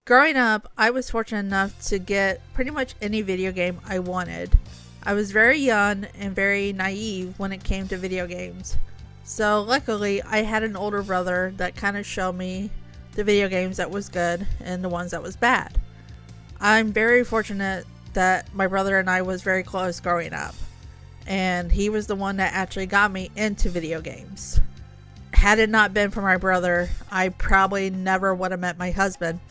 Growing up, I was fortunate enough to get pretty much any video game I wanted. I was very young and very naive when it came to video games. So luckily, I had an older brother that kind of showed me the video games that was good and the ones that was bad. I'm very fortunate that my brother and I was very close growing up. And he was the one that actually got me into video games. Had it not been for my brother, I probably never would have met my husband,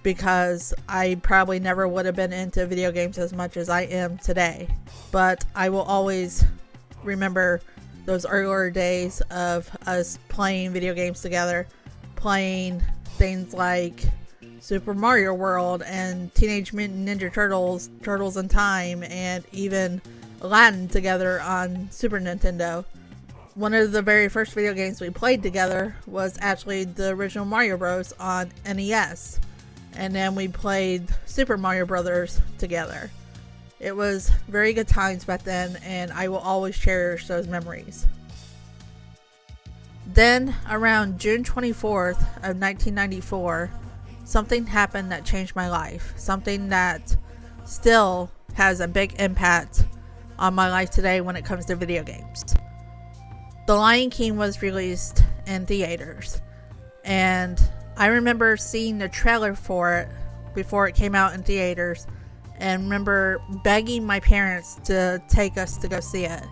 because I probably never would have been into video games as much as I am today. But I will always remember those earlier days of us playing video games together, playing things like Super Mario World and Teenage Mutant Ninja Turtles, Turtles in Time, and even Aladdin together on Super Nintendo. One of the very first video games we played together was actually the original Mario Bros. On NES. And then we played Super Mario Brothers together. It was very good times back then, and I will always cherish those memories. Then, around June 24th of 1994, something happened that changed my life. Something that still has a big impact on my life today when it comes to video games. The Lion King was released in theaters, and I remember seeing the trailer for it before it came out in theaters, and remember begging my parents to take us to go see it.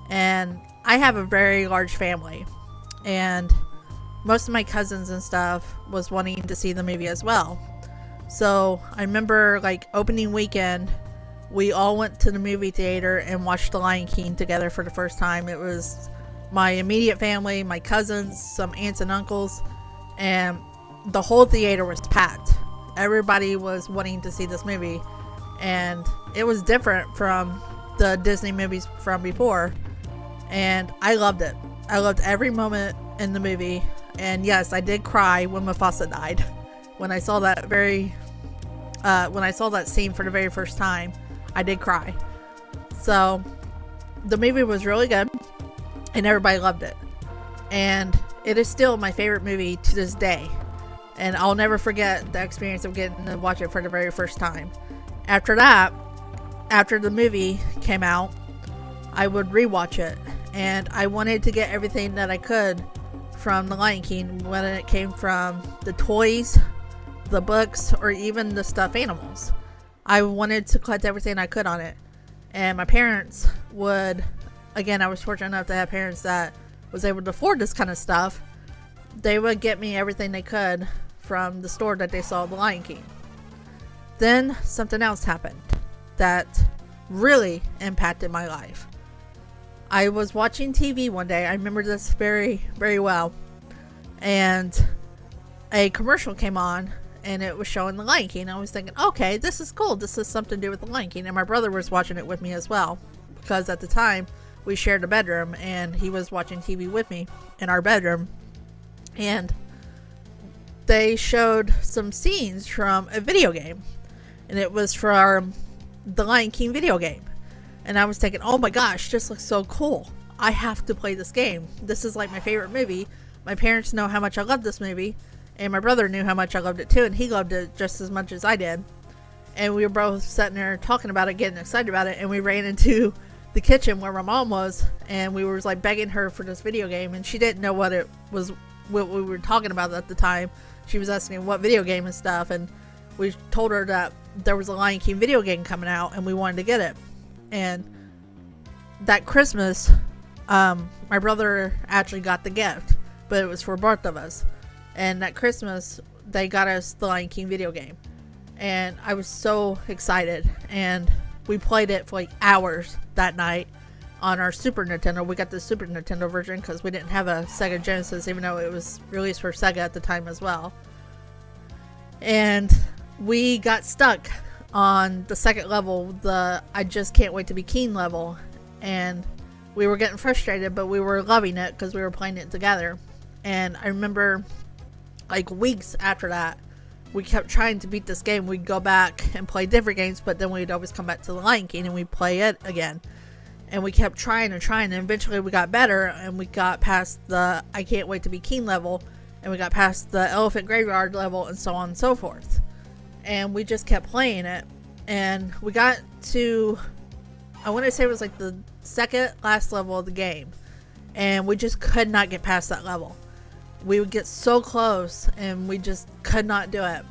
And I have a very large family, and most of my cousins and stuff was wanting to see the movie as well. So I remember, like, opening weekend, we all went to the movie theater and watched The Lion King together for the first time. It was my immediate family, my cousins, some aunts and uncles, and the whole theater was packed. Everybody was wanting to see this movie, and it was different from the Disney movies from before, and I loved it. I loved every moment in the movie, and yes, I did cry when Mufasa died. When I saw that scene for the very first time, I did cry. So the movie was really good, and everybody loved it, and it is still my favorite movie to this day. And I'll never forget the experience of getting to watch it for the very first time. After that, after the movie came out, I would rewatch it. And I wanted to get everything that I could from The Lion King, whether it came from the toys, the books, or even the stuffed animals. I wanted to collect everything I could on it. And my parents would, again, I was fortunate enough to have parents that was able to afford this kind of stuff. They would get me everything they could from the store that they saw The Lion King. Then something else happened that really impacted my life. I was watching TV one day. I remember this very, very well. And a commercial came on, and it was showing The Lion King. I was thinking, okay, this is cool. This has something to do with The Lion King. And my brother was watching it with me as well, because at the time we shared a bedroom, and he was watching TV with me in our bedroom. And they showed some scenes from a video game, and it was from the Lion King video game. And I was thinking, oh my gosh, this looks so cool. I have to play this game. This is like my favorite movie. My parents know how much I love this movie, and my brother knew how much I loved it too, and he loved it just as much as I did. And we were both sitting there talking about it, getting excited about it, and we ran into the kitchen where my mom was, and we were like begging her for this video game, and she didn't know what it was, what we were talking about at the time. She was asking what video game and stuff, and we told her that there was a Lion King video game coming out and we wanted to get it. And that Christmas, my brother actually got the gift, but it was for both of us. And that Christmas, they got us the Lion King video game, and I was so excited, and we played it for like hours that night on our Super Nintendo. We got the Super Nintendo version because we didn't have a Sega Genesis, even though it was released for Sega at the time as well. And we got stuck on the second level, the I just can't wait to be king level, and we were getting frustrated, but we were loving it because we were playing it together. And I remember, like, weeks after that, we kept trying to beat this game. We'd go back and play different games, but then we'd always come back to the Lion King and we'd play it again. And we kept trying and trying, and eventually we got better, and we got past the I can't wait to be king level, and we got past the elephant graveyard level, and so on and so forth. and we just kept playing it. And we got to, I want to say it was like the second last level of the game, and we just could not get past that level. We would get so close and we just could not do it.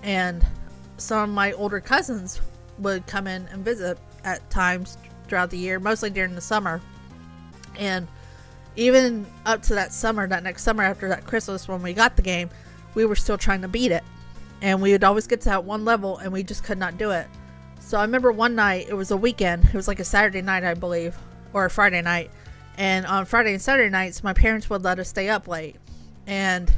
And some of my older cousins would come in and visit at times throughout the year, mostly during the summer. And even up to that summer, that next summer after that Christmas when we got the game, we were still trying to beat it. And we would always get to that one level and we just could not do it. So I remember one night, it was a weekend, it was like a Saturday night, I believe, or a Friday night. And on Friday and Saturday nights, my parents would let us stay up late. And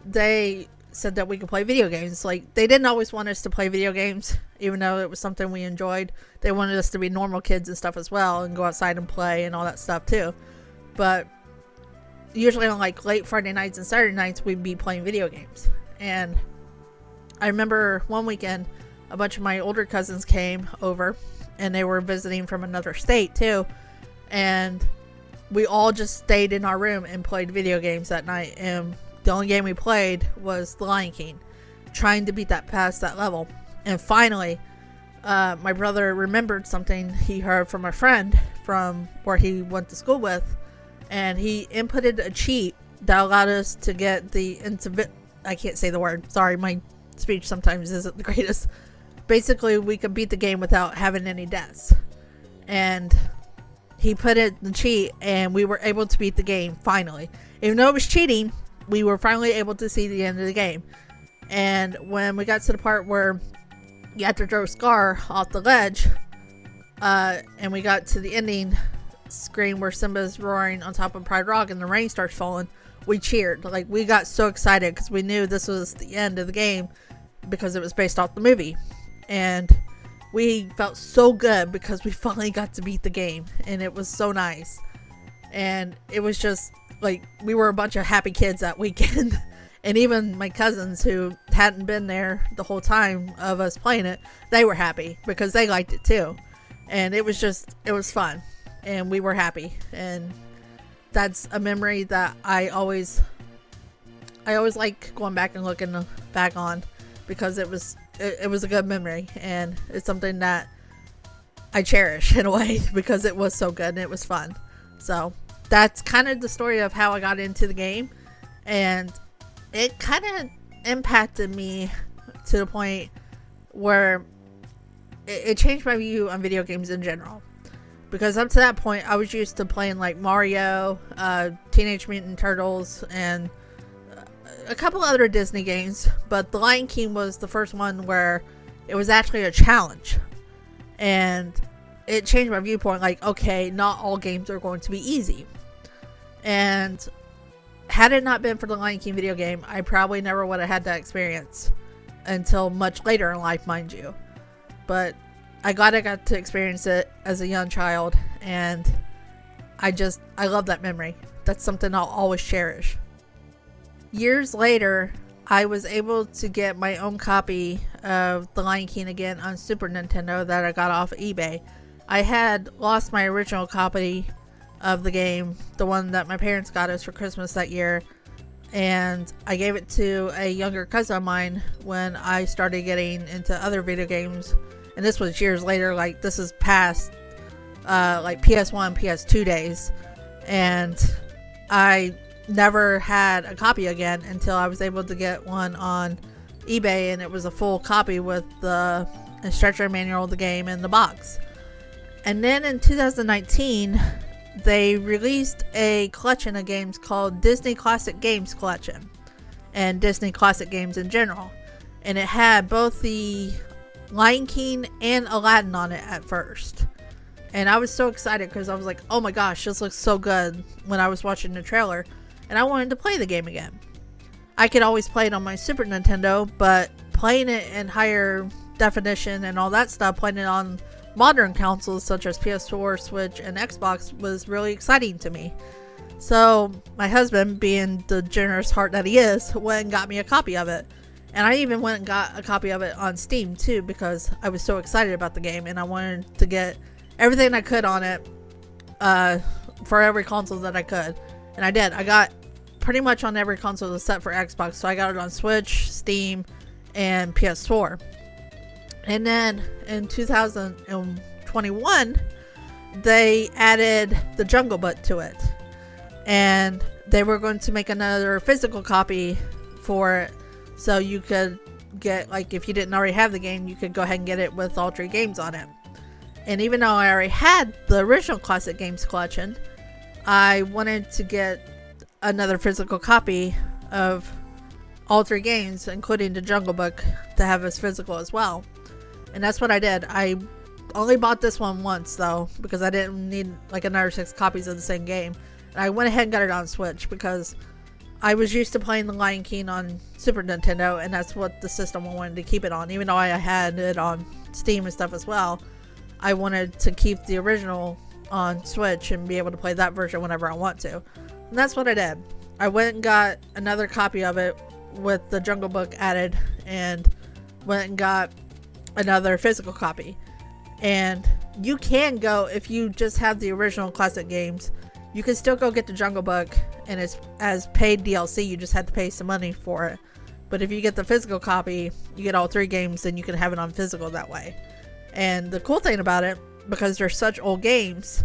they said that we could play video games. Like, they didn't always want us to play video games, even though it was something we enjoyed. They wanted us to be normal kids and stuff as well, and go outside and play and all that stuff too. But usually on like late Friday nights and Saturday nights, we'd be playing video games. And I remember one weekend, a bunch of my older cousins came over, and they were visiting from another state too. And we all just stayed in our room and played video games that night. And the only game we played was The Lion King, trying to beat that past that level. And finally, my brother remembered something he heard from a friend from where he went to school with, and he inputted a cheat that allowed us to get the I can't say the word. Sorry, my speech sometimes isn't the greatest. Basically, we could beat the game without having any deaths. And he put in the cheat, and we were able to beat the game finally. Even though it was cheating, we were finally able to see the end of the game. And when we got to the part where you have to throw Scar off the ledge, and we got to the ending screen where Simba's roaring on top of Pride Rock and the rain starts falling, we cheered. Like, we got so excited because we knew this was the end of the game because it was based off the movie. And we felt so good because we finally got to beat the game, and it was so nice. And it was just like, we were a bunch of happy kids that weekend. And even my cousins who hadn't been there the whole time of us playing it, they were happy because they liked it too. And it was fun, and we were happy. And that's a memory that I always like going back and looking back on, because it was a good memory, and it's something that I cherish in a way because it was so good and it was fun. So that's kind of the story of how I got into the game, and it kind of impacted me to the point where it changed my view on video games in general. Because up to that point, I was used to playing like Mario, Teenage Mutant Turtles, and a couple other Disney games. But The Lion King was the first one where it was actually a challenge. And it changed my viewpoint. Like, okay, not all games are going to be easy. And had it not been for the Lion King video game, I probably never would have had that experience until much later in life, mind you. But I got to experience it as a young child, and I love that memory. That's something I'll always cherish. Years later, I was able to get my own copy of The Lion King again on Super Nintendo that I got off of eBay. I had lost my original copy of the game, the one that my parents got us for Christmas that year, and I gave it to a younger cousin of mine when I started getting into other video games. And this was years later, like this is past like PS1, PS2 days. And I never had a copy again until I was able to get one on eBay, and it was a full copy with the instruction manual of the game in the box. And then in 2019, they released a collection of games called Disney Classic Games Collection, and Disney Classic Games in general. And it had both the Lion King and Aladdin on it at first. And I was so excited because I was like, oh my gosh, this looks so good when I was watching the trailer. And I wanted to play the game again. I could always play it on my Super Nintendo, but playing it in higher definition and all that stuff, playing it on modern consoles such as PS4, Switch, and Xbox was really exciting to me. So my husband, being the generous heart that he is, went and got me a copy of it. And I even went and got a copy of it on Steam too, because I was so excited about the game and I wanted to get everything I could on it for every console that I could. And I did. I got pretty much on every console except for Xbox. So I got it on Switch, Steam, and PS4. And then in 2021, they added the Jungle Book to it. And they were going to make another physical copy for it. So you could get, like, if you didn't already have the game, you could go ahead and get it with all 3 games on it. And even though I already had the original Classic Games collection, I wanted to get another physical copy of all 3 games, including the Jungle Book, to have as physical as well. And that's what I did. I only bought this one once, though, because I didn't need like another 6 copies of the same game. And I went ahead and got it on Switch because I was used to playing the Lion King on Super Nintendo, and that's what the system wanted to keep it on. Even though I had it on Steam and stuff as well, I wanted to keep the original on Switch and be able to play that version whenever I want to. And that's what I did. I went and got another copy of it with the Jungle Book added, and went and got another physical copy. And you can go, if you just have the original Classic Games, you can still go get the Jungle Book, and it's as paid DLC. You just have to pay some money for it. But if you get the physical copy, you get all 3 games, and you can have it on physical that way. And the cool thing about it, because they're such old games,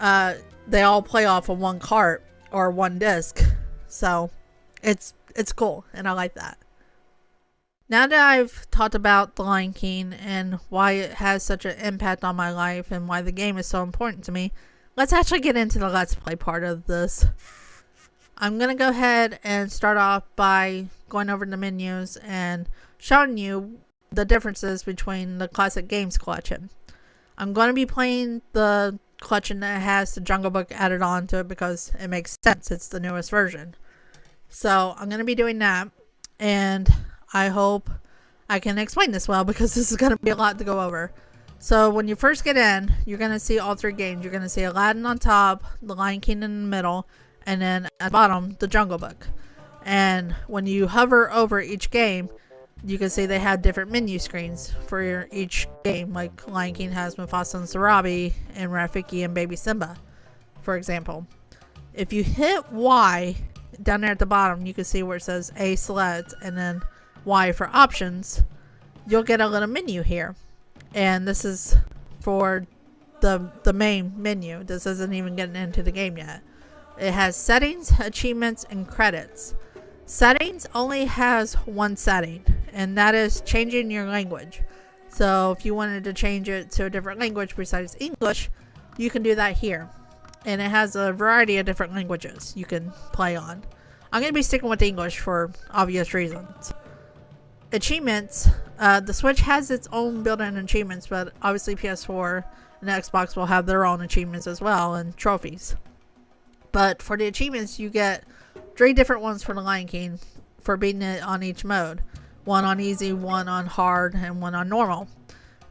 they all play off of 1 cart or 1 disc. So it's cool, and I like that. Now that I've talked about The Lion King and why it has such an impact on my life and why the game is so important to me, let's actually get into the Let's Play part of this. I'm going to go ahead and start off by going over the menus and showing you the differences between the Classic Games collection. I'm going to be playing the collection that has the Jungle Book added on to it because it makes sense. It's the newest version. So I'm going to be doing that, and I hope I can explain this well because this is going to be a lot to go over. So when you first get in, you're going to see all 3 games. You're going to see Aladdin on top, The Lion King in the middle, and then at the bottom, the Jungle Book. And when you hover over each game, you can see they have different menu screens for each game. Like Lion King has Mufasa and Sarabi, and Rafiki and Baby Simba, for example. If you hit Y down there at the bottom, you can see where it says A select and then Y for options. You'll get a little menu here, and this is for the main menu. This isn't even getting into the game yet. It has settings, achievements, and credits. Settings only has 1 setting, and that is changing your language. So if you wanted to change it to a different language besides English, you can do that here. And it has a variety of different languages you can play on. I'm going to be sticking with English for obvious reasons. Achievements. The Switch has its own built-in achievements, but obviously PS4 and Xbox will have their own achievements as well, and trophies. But for the achievements, you get 3 different ones for the Lion King for beating it on each mode. 1 on easy, 1 on hard, and 1 on normal.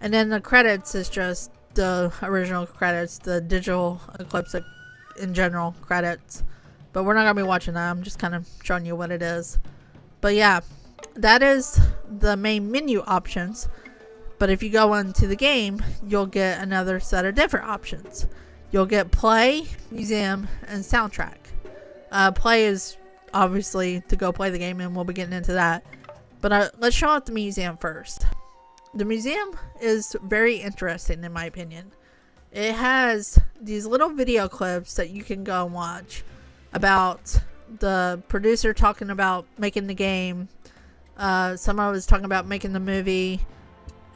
And then the credits is just the original credits, the digital Eclipse in general credits. But we're not going to be watching that. I'm just kind of showing you what it is. But yeah, that is the main menu options. But if you go into the game, you'll get another set of different options. You'll get play, museum, and soundtrack. Play is obviously to go play the game, and we'll be getting into that. But let's show off the museum first. The museum is very interesting in my opinion. It has these little video clips that you can go and watch about the producer talking about making the game. Someone was talking about making the movie.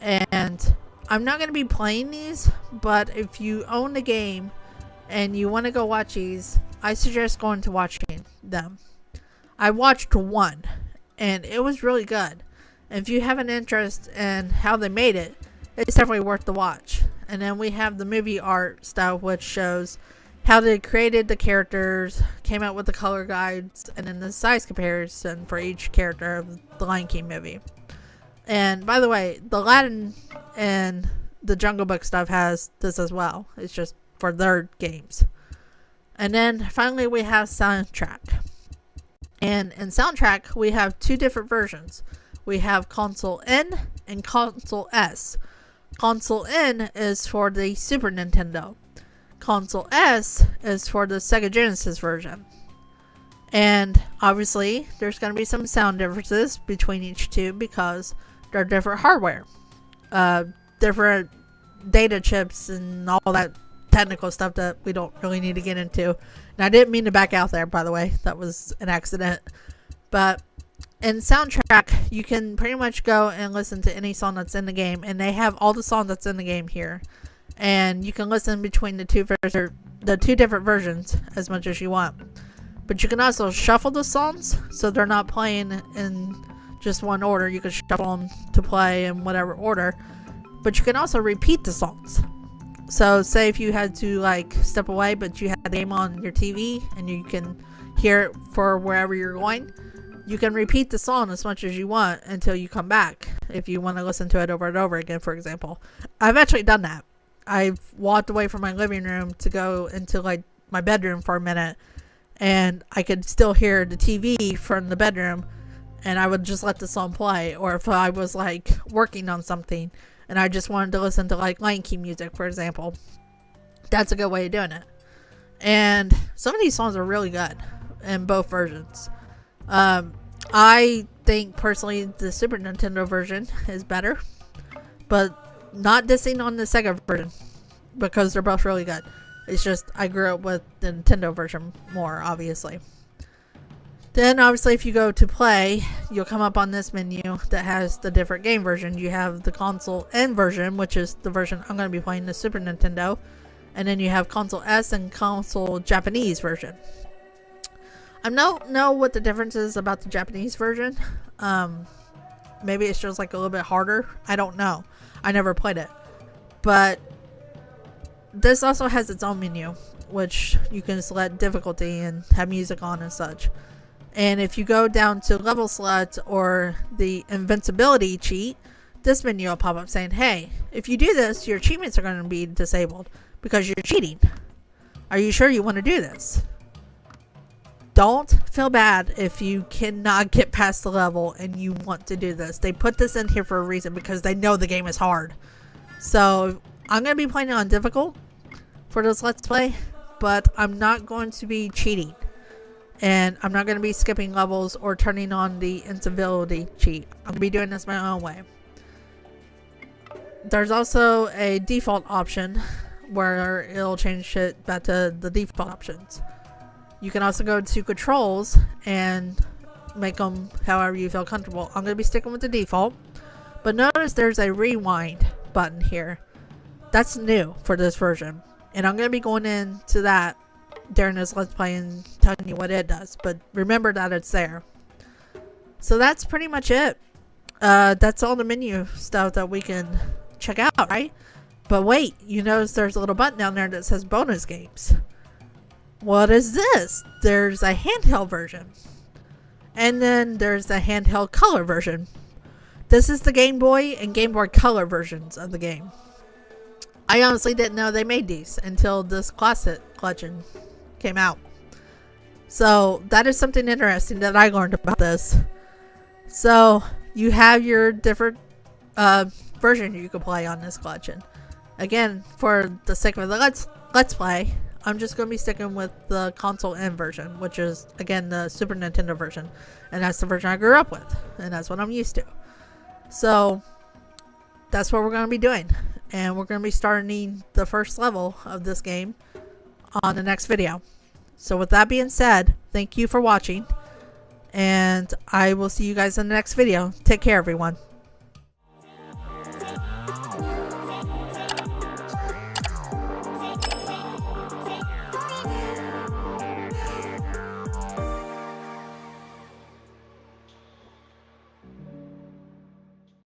And I'm not going to be playing these, but if you own the game and you want to go watch these, I suggest going to watching them. I watched 1 and it was really good. And if you have an interest in how they made it, it's definitely worth the watch. And then we have the movie art style, which shows how they created the characters, came out with the color guides, and then the size comparison for each character of the Lion King movie. And by the way, the Aladdin and the Jungle Book stuff has this as well. It's just for their games. And then finally we have soundtrack. And in soundtrack, we have 2 different versions. We have Console N and Console S. Console N is for the Super Nintendo. Console S is for the Sega Genesis version. And obviously, there's going to be some sound differences between each 2 because they're different hardware. different data chips and all that technical stuff that we don't really need to get into. And I didn't mean to back out there, by the way. That was an accident. But in soundtrack, you can pretty much go and listen to any song that's in the game, and they have all the songs that's in the game here, and you can listen between the two different versions as much as you want. But you can also shuffle the songs, so they're not playing in just one order. You can shuffle them to play in whatever order, but you can also repeat the songs. So say if you had to like step away, but you had the game on your TV and you can hear it for wherever you're going, you can repeat the song as much as you want until you come back, if you want to listen to it over and over again, for example. I've actually done that. I've walked away from my living room to go into like my bedroom for a minute, and I could still hear the TV from the bedroom, and I would just let the song play. Or if I was like working on something and I just wanted to listen to like 𝐤𝐭𝐡 music, for example, that's a good way of doing it. And some of these songs are really good in both versions. I think personally the Super Nintendo version is better, but not dissing on the Sega version, because they're both really good. It's just I grew up with the Nintendo version more, obviously. Then obviously if you go to play, you'll come up on this menu that has the different game version. You have the console N version, which is the version I'm going to be playing, the Super Nintendo. And then you have console S and console Japanese version. I don't know what the difference is about the Japanese version. Maybe it's just like a little bit harder. I don't know. I never played it. But this also has its own menu, which you can select difficulty and have music on and such. And if you go down to level select or the invincibility cheat, this menu will pop up saying, hey, if you do this, your achievements are going to be disabled because you're cheating. Are you sure you want to do this? Don't feel bad if you cannot get past the level and you want to do this. They put this in here for a reason, because they know the game is hard. So I'm going to be playing it on difficult for this Let's Play, but I'm not going to be cheating. And I'm not going to be skipping levels or turning on the invincibility cheat. I'm going to be doing this my own way. There's also a default option where it'll change it back to the default options. You can also go to controls and make them however you feel comfortable. I'm going to be sticking with the default, but notice there's a rewind button here. That's new for this version, and I'm going to be going into that during this Let's Play and telling you what it does, but remember that it's there. So that's pretty much it. That's all the menu stuff that we can check out, right? But wait, you notice there's a little button down there that says bonus games. What is this? There's a handheld version, and then there's the handheld color version. This is the Game Boy and Game Boy Color versions of the game. I honestly didn't know they made these until this Classic Collection came out. So that is something interesting that I learned about this. So you have your different versions you can play on this collection. Again, for the sake of the Let's Play, I'm just going to be sticking with the console N version, which is, again, the Super Nintendo version. And that's the version I grew up with. And that's what I'm used to. So, that's what we're going to be doing. And we're going to be starting the first level of this game on the next video. So, with that being said, thank you for watching. And I will see you guys in the next video. Take care, everyone.